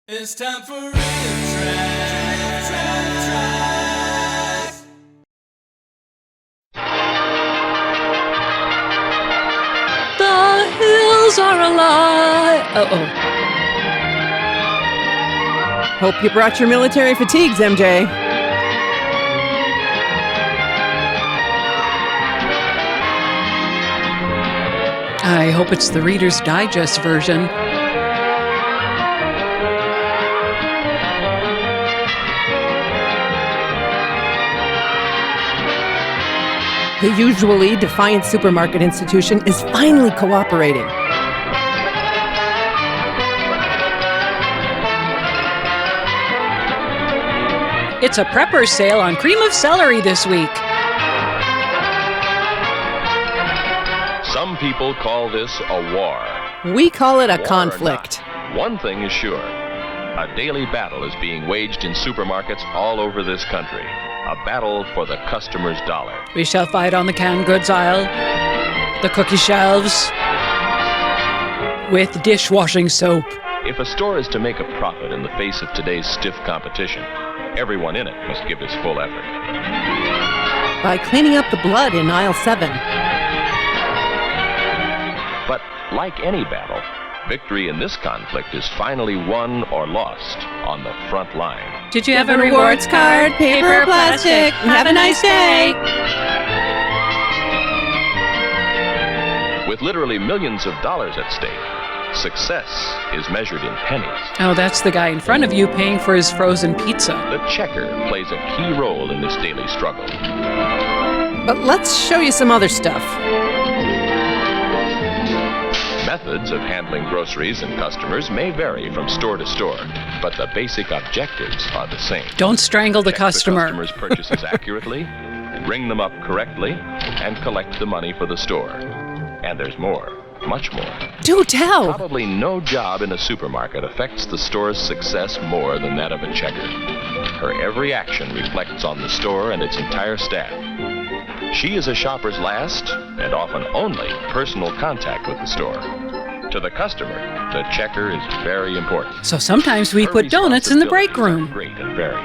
It's time for real tracks. The hills are alive. Hope you brought your military fatigues, MJ. I hope it's the Reader's Digest version. The usually defiant supermarket institution is finally cooperating. It's a prepper sale on cream of celery this week. Some people call this a war. We call it a War or conflict. not, one thing is sure. A daily battle is being waged in supermarkets all over this country. A battle for the customer's dollar. We shall fight on the canned goods aisle, the cookie shelves, with dishwashing soap. If a store is to make a profit in the face of today's stiff competition, everyone in it must give his full effort. By cleaning up the blood in aisle 7. But like any battle, victory in this conflict is finally won or lost on the front line. Did you have a rewards card? Paper or plastic? Have a nice day. With literally millions of dollars at stake, success is measured in pennies. Oh, that's the guy in front of you paying for his frozen pizza. The checker plays a key role in this daily struggle. But let's show you some other stuff. Methods of handling groceries and customers may vary from store to store, but the basic objectives are the same. Don't strangle the Check customer. the customer's purchases accurately, ring them up correctly, and collect the money for the store. And there's more, much more. Do tell. Probably no job in a supermarket affects the store's success more than that of a checker. Her every action reflects on the store and its entire staff. She is a shopper's last, and often only, personal contact with the store. To the customer, the checker is very important. So sometimes we put donuts in the break room. Great and varied.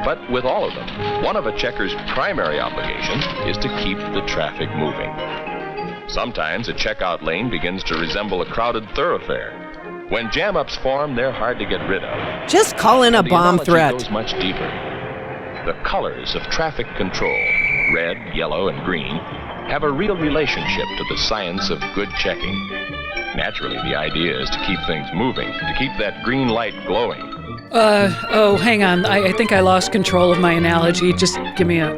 But with all of them, one of a checker's primary obligations is to keep the traffic moving. Sometimes a checkout lane begins to resemble a crowded thoroughfare. When jam-ups form, they're hard to get rid of. Just call in a The bomb analogy threat. goes much deeper. The colors of traffic control, red, yellow, and green, have a real relationship to the science of good checking. Naturally, the idea is to keep things moving, to keep that green light glowing. Hang on. I think I lost control of my analogy. Just give me a...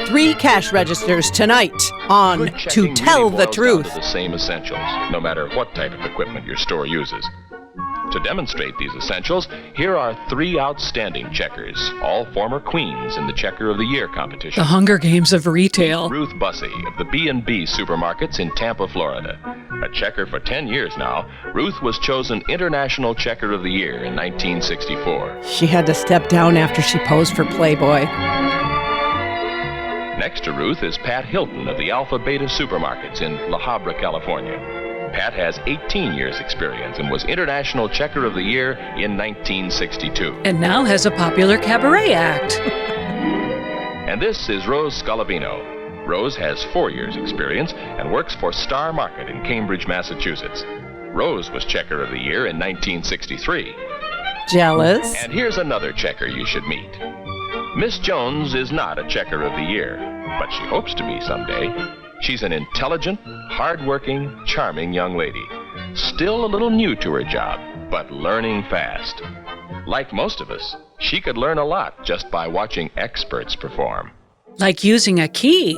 3 cash registers tonight on Good checking To Tell really the boils Truth. down to the same essentials, no matter what type of equipment your store uses. To demonstrate these essentials, here are 3 outstanding checkers, all former queens in the Checker of the Year competition. The Hunger Games of retail. Ruth Bussey of the B&B Supermarkets in Tampa, Florida. A checker for 10 years now, Ruth was chosen International Checker of the Year in 1964. She had to step down after she posed for Playboy. Next to Ruth is Pat Hilton of the Alpha Beta Supermarkets in La Habra, California. Pat has 18 years experience and was International Checker of the Year in 1962. And now has a popular cabaret act. And this is Rose Scalavino. Rose has 4 years experience and works for Star Market in Cambridge, Massachusetts. Rose was Checker of the Year in 1963. Jealous? And here's another checker you should meet. Miss Jones is not a Checker of the Year, but she hopes to be someday. She's an intelligent, hard-working, charming young lady. Still a little new to her job, but learning fast. Like most of us, she could learn a lot just by watching experts perform. Like using a key.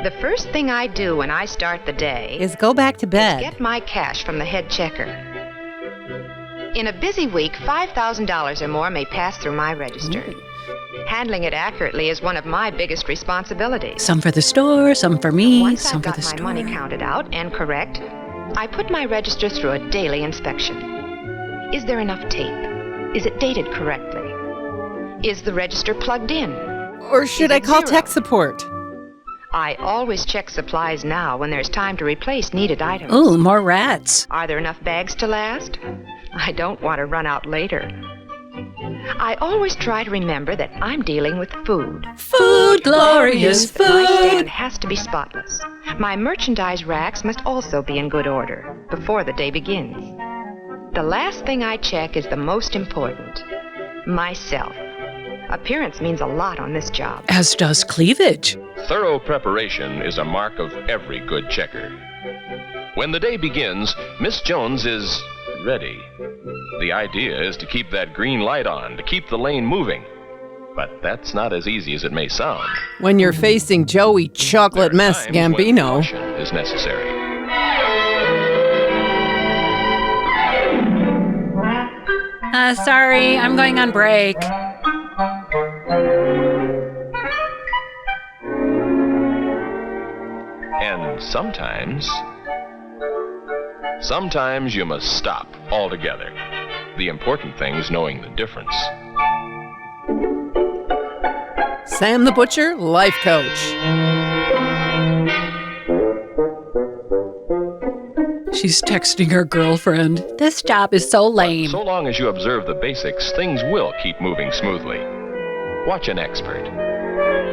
The first thing I do when I start the day Is go back to is bed. get my cash from the head checker. In a busy week, $5,000 or more may pass through my register. Handling it accurately is one of my biggest responsibilities. Some for the store, some for me, Once some I've for got the my store. money counted out and correct, I put my register through a daily inspection. Is there enough tape? Is it dated correctly? Is the register plugged in? Or should I call tech support? I always check supplies now when there's time to replace needed items. Ooh, more rats. Are there enough bags to last? I don't want to run out later. I always try to remember that I'm dealing with food. Food, glorious My food. stand has to be spotless. My merchandise racks must also be in good order before the day begins. The last thing I check is the most important. Myself. Appearance means a lot on this job. As does cleavage. Thorough preparation is a mark of every good checker. When the day begins, Miss Jones is ready. The idea is to keep that green light on, to keep the lane moving. But that's not as easy as it may sound. When you're facing Joey Chocolate There are Mess times when Gambino. caution is necessary. Sorry, I'm going on break. And sometimes you must stop altogether. The important thing is knowing the difference. Sam the Butcher, life coach. She's texting her girlfriend. This job is so lame. So long as you observe the basics, things will keep moving smoothly. Watch an expert.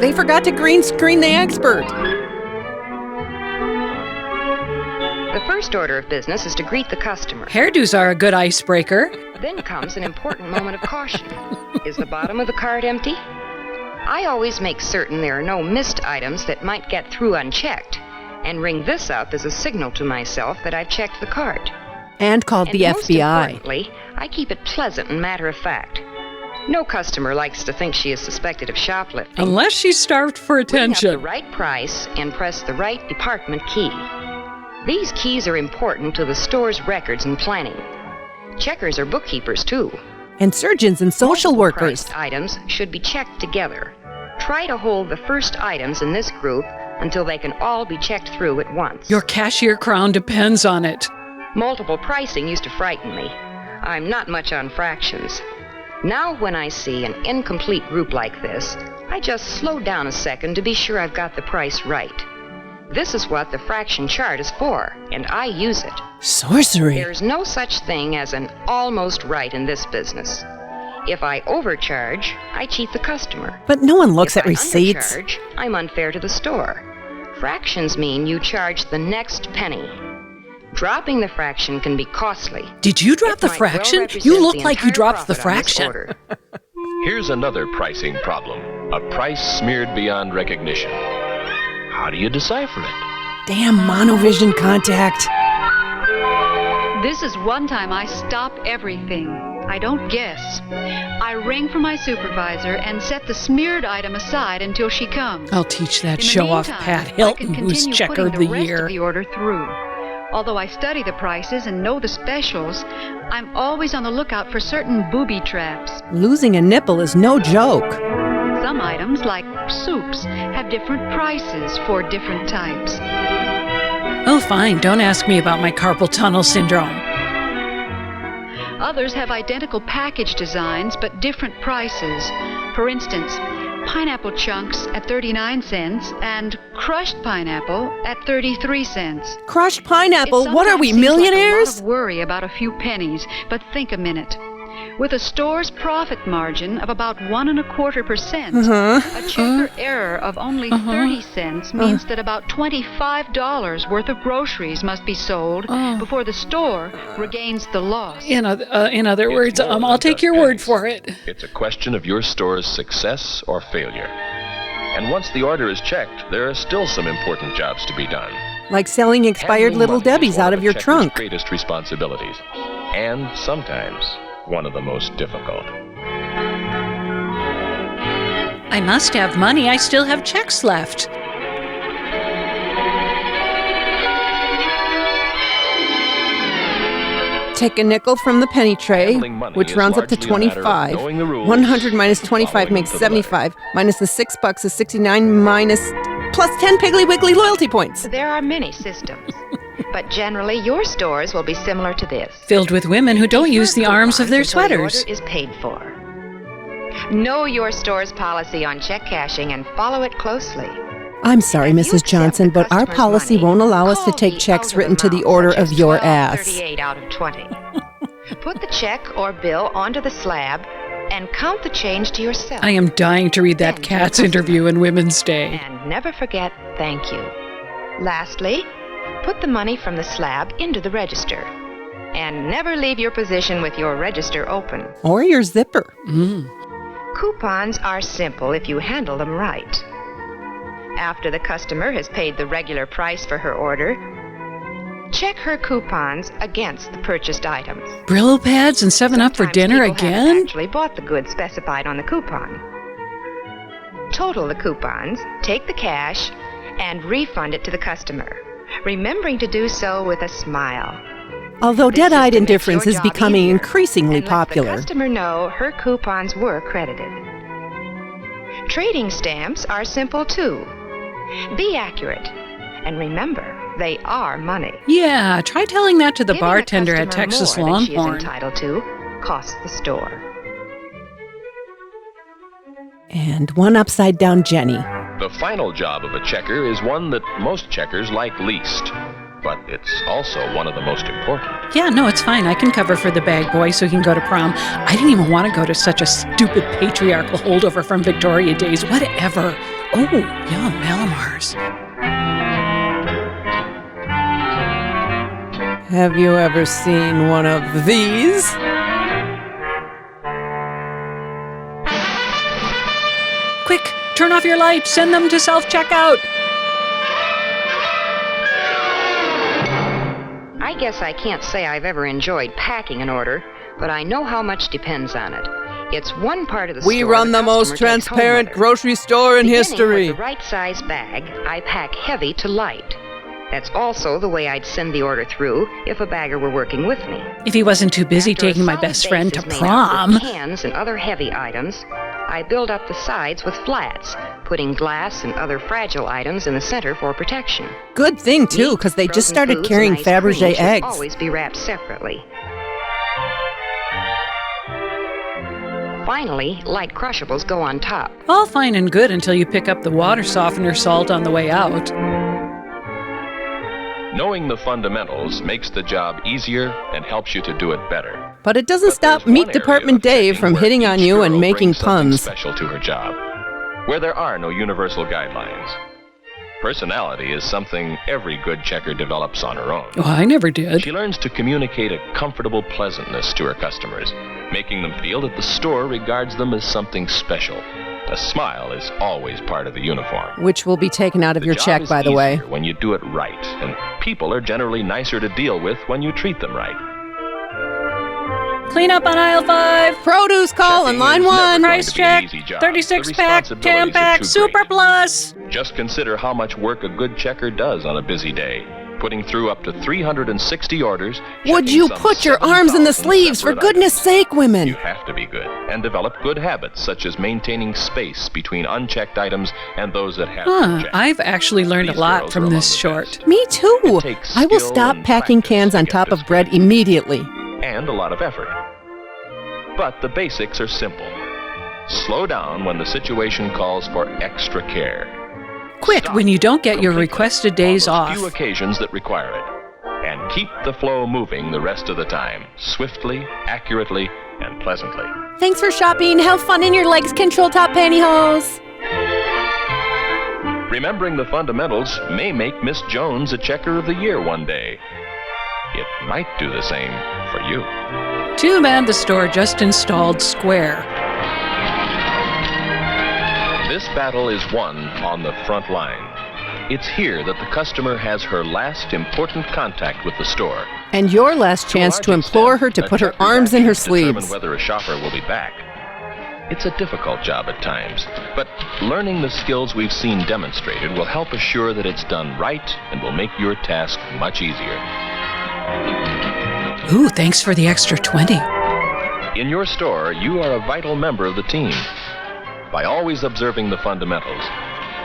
They forgot to green screen the expert. The first order of business is to greet the customer. Hairdos are a good icebreaker. Then comes an important moment of caution. Is the bottom of the cart empty? I always make certain there are no missed items that might get through unchecked, and ring this up as a signal to myself that I've checked the cart. And called the And most FBI. importantly, I keep it pleasant and matter of fact. No customer likes to think she is suspected of shoplifting. Unless she's starved for Ring up the attention. right price and press the right department key. These keys are important to the store's records and planning. Checkers are bookkeepers, too. And surgeons and social workers. Priced items should be checked together. Try to hold the first items in this group until they can all be checked through at once. Your cashier crown depends on it. Multiple pricing used to frighten me. I'm not much on fractions. Now when I see an incomplete group like this, I just slow down a second to be sure I've got the price right. This is what the fraction chart is for, and I use it. Sorcery. There's no such thing as an almost right in this business. If I overcharge, I cheat the customer. But no one looks If at receipts. I undercharge, I'm unfair to the store. Fractions mean you charge the next penny. Dropping the fraction can be costly. Did you drop It the might well fraction? represent You look the like you entire dropped the profit on this fraction. order. Here's another pricing problem. A price smeared beyond recognition. How do you decipher it? Damn monovision contact. This is one time I stop everything. I don't guess. I ring for my supervisor and set the smeared item aside until she comes. I'll teach that In the show-off meantime, Pat I can Hilton who's continue checkered putting the rest year. of the order through. Although I study the prices and know the specials, I'm always on the lookout for certain booby traps. Losing a nipple is no joke. Some items, like soups, have different prices for different types. Oh, fine. Don't ask me about my carpal tunnel syndrome. Others have identical package designs but different prices. For instance, pineapple chunks at 39 cents and crushed pineapple at 33 cents. Crushed pineapple? It What are we, sometimes seems millionaires? Like a lot of worry about a few pennies, but think a minute. With a store's profit margin of about 1.25%, a checker error of only 30 cents means that about $25 worth of groceries must be sold before the store regains the loss. In other It's words, more than I'll take just your word pennies. for it. It's a question of your store's success or failure. And once the order is checked, there are still some important jobs to be done. Like selling expired Handling Little money is Debbies one out of the your checker's trunk. greatest responsibilities, and sometimes one of the most difficult. I must have money. I still have checks left. Take a nickel from the penny tray, Handling money which is rounds up to largely a matter of 25. knowing the rules, 100 minus 25 following makes them to the letter. 75. Minus the $6 is 69 minus plus 10 Piggly Wiggly loyalty points. There are many systems, but generally your stores will be similar to this. Filled with women who don't Be use the sure arms of their until the sweaters. order is paid for. Know your store's policy on check cashing and follow it closely. I'm sorry, And you Mrs. accept Johnson, the but our customer's policy money. won't allow us to Call take the checks out of written to the amount, order such of as your ass. 12.38 out of 20. Put the check or bill onto the slab and count the change to yourself. I am dying to read that Then Cats to the interview in Women's Day. And never forget, thank you. Lastly, put the money from the slab into the register. And never leave your position with your register open. Or your zipper. Coupons are simple if you handle them right. After the customer has paid the regular price for her order, check her coupons against the purchased items. Brillo pads and 7-Up for Sometimes dinner people haven't again? actually bought the goods specified on the coupon. Total the coupons, take the cash, and refund it to the customer, remembering to do so with a smile. Although This dead-eyed system makes indifference your is job becoming easier increasingly and lets popular. the customer know her coupons were credited. Trading stamps are simple too. Be accurate, and remember, they are money. Yeah, try telling that to the Giving bartender at customer Texas more than she is Longhorn. entitled to costs the store. And one upside-down Jenny. The final job of a checker is one that most checkers like least, but it's also one of the most important. Yeah, no, it's fine. I can cover for the bag boy so he can go to prom. I didn't even want to go to such a stupid patriarchal holdover from Victoria days. Whatever. Oh, yum, Malamars. Have you ever seen one of these? Quick, turn off your lights. Send them to self-checkout. I guess I can't say I've ever enjoyed packing an order, but I know how much depends on it. It's one part of the We store run the most customer takes home transparent with her. grocery store in Beginning history. with the right size bag, I pack heavy to light. That's also the way I'd send the order through if a bagger were working with me. If he wasn't too busy After a taking my solid best base friend to is made up prom. with cans and other heavy items, I build up the sides with flats, putting glass and other fragile items in the center for protection. Good thing, too, Meat, because they just frozen started foods, carrying and ice cream Fabergé should eggs. always be wrapped separately. Finally, light crushables go on top. All fine and good until you pick up the water softener salt on the way out. Knowing the fundamentals makes the job easier and helps you to do it better. But it doesn't But stop there's Meat one area Department of Dave checking from where hitting on each you and girl making brings something puns. special to her job, where there are no universal guidelines. Personality is something every good checker develops on her own. Oh, I never did. She learns to communicate a comfortable pleasantness to her customers, making them feel that the store regards them as something special. A smile is always part of the uniform. Which will be taken out of The your job check, is by the way. easier when you do it right, and people are generally nicer to deal with when you treat them right. Clean up on aisle 5. Produce call on Checking line is never 1. going Price to be an check. easy job. 36 The pack, responsibilities 10 are pack, too Super great. Plus. Just consider how much work a good checker does on a busy day, putting through up to 360 orders. Would checking you some put your arms in the 7,000 sleeves, for separate goodness items. sake, You women? have to be good and develop good habits such as maintaining space between unchecked items and those that have been checked. I've actually learned a These lot girls from are this among the short. best. Me too. It takes I will skill stop and packing practice cans to on get top this of bread good. immediately. And a lot of effort. But the basics are simple. Slow down when the situation calls for extra care. Quit Stop when you don't get your completely requested days on off. those few occasions that require it. And keep the flow moving the rest of the time, swiftly, accurately, and pleasantly. Thanks for shopping. Have fun in your legs control top pantyhose. Remembering the fundamentals may make Miss Jones a Checker of the Year one day. It might do the same for you. Too bad the store just installed Square. This battle is won on the front line. It's here that the customer has her last important contact with the store. And your last chance to large implore her extent, to a put her checker's arms in her actions determine sleeves. whether a shopper will be back. It's a difficult job at times, but learning the skills we've seen demonstrated will help assure that it's done right and will make your task much easier. Ooh, thanks for the extra 20. In your store, you are a vital member of the team. By always observing the fundamentals,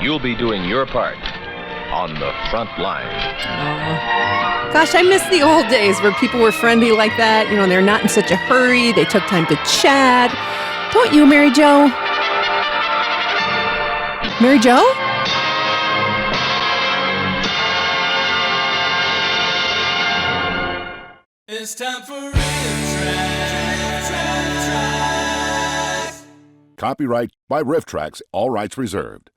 you'll be doing your part on the front line. Gosh, I miss the old days where people were friendly like that. You know, they're not in such a hurry. They took time to chat. Don't you, Mary Jo? Mary Jo? It's time for Riff Tracks. Copyright by Riff Tracks, all rights reserved.